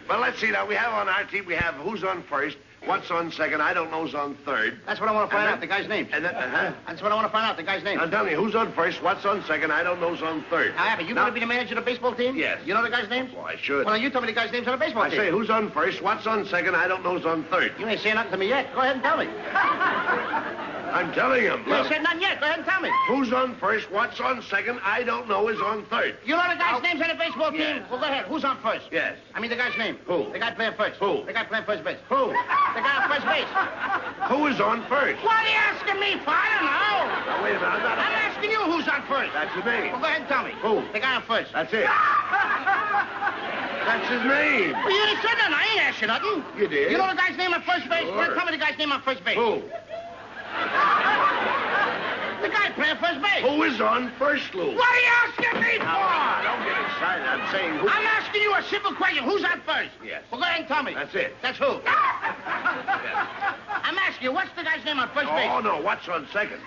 But let's see now. We have on our team, we have who's on first, what's on second, I don't know's on third. That's what I want to find out, the guy's name. And then, That's what I want to find out, the guy's name. Now tell me, who's on first, what's on second, I don't know's on third. Now, Abbott, you going to be the manager of the baseball team? Yes. You know the guy's names? Well, I should. Well, you tell me the guy's names on the baseball team. I say, who's on first, what's on second, I don't know's on third. You ain't saying nothing to me yet. Go ahead and tell me. I'm telling him. You ain't said nothing yet. Go ahead and tell me. Who's on first, what's on second, I don't know is on third. You know the guy's names on the baseball team? Yes. Well, go ahead. Who's on first? Yes. I mean the guy's name. Who? The guy playing first. Who? The guy playing first base. Who? The guy on first base. Who is on first? What are you asking me for? I don't know. Now, wait a minute, I'm asking you who's on first. That's his name. Well, go ahead and tell me. Who? The guy on first. That's it. That's his name. Well, you ain't said nothing. I ain't asked you nothing. You did. You know the guy's name on first base? Sure. Well, tell me the guy's name on first base. Who? The guy playing first base. Who is on first, Lou? What are you asking me for? Don't get excited. I'm saying who. I'm asking you a simple question. Who's on first? Yes. Well, go ahead and tell me. That's it. That's who? I'm asking you, what's the guy's name on first base? Oh, no. What's on second?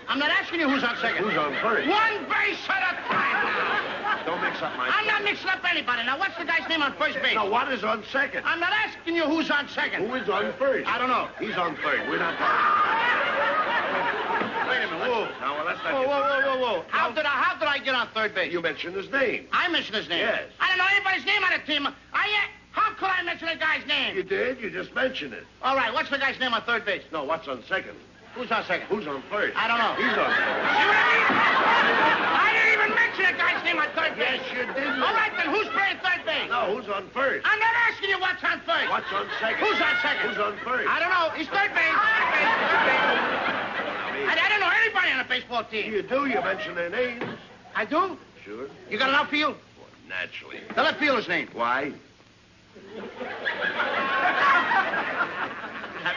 I'm not asking you who's on second. Who's on first? One base at a time now. Don't mix up my... I'm not mixing up anybody. Now, what's the guy's name on first base? No, what is on second? I'm not asking you who's on second. Who is on first? I don't know. He's on third. We're not talking. Wait a minute. Whoa. No, well, let's not Whoa. How did I get on third base? You mentioned his name. I mentioned his name. Yes. I don't know anybody's name on the team. How could I mention a guy's name? You did. You just mentioned it. All right, what's the guy's name on third base? No, what's on second? Who's on second? Who's on first? I don't know. He's on first. See what I mean? I didn't even mention a guy's name on third base. Yes, you did. All right, then who's playing third base? No, who's on first? I'm not asking you what's on first. What's on second? Who's on second? Who's on first? I don't know. He's third base. Third base. I don't know anybody on the baseball team. You do. You mention their names. I do? Sure. You got an outfield? Well, naturally. The left fielder's name. Why?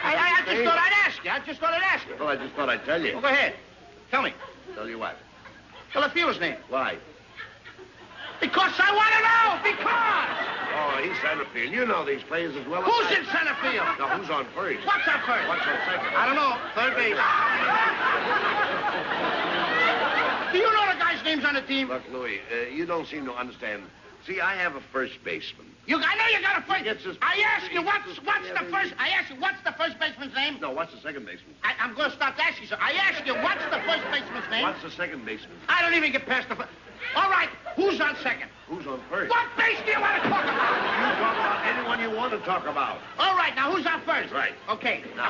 I just thought I'd ask you. Well, I just thought I'd tell you. Well, go ahead. Tell me. Tell you what? The left fielder's name. Why? Because I want to know. Because. Oh, he's center field. You know these players as well as Who's I. in center field? No, who's on first? What's on first? What's on second? I don't know. Third base. Do you know the guy's names on the team? Look, Louis, you don't seem to understand. See, I have a first baseman. I know you got a first. Gets his- I ask you what's the first. I ask you what's the first baseman's name? No, what's the second baseman? I'm going to stop asking you. I ask you what's the first baseman's name? What's the second baseman? I don't even get past the. All right, who's on second? Who's on first? What base do you want to talk about? You talk about anyone you want to talk about. All right, now who's on first? Right. Okay. No.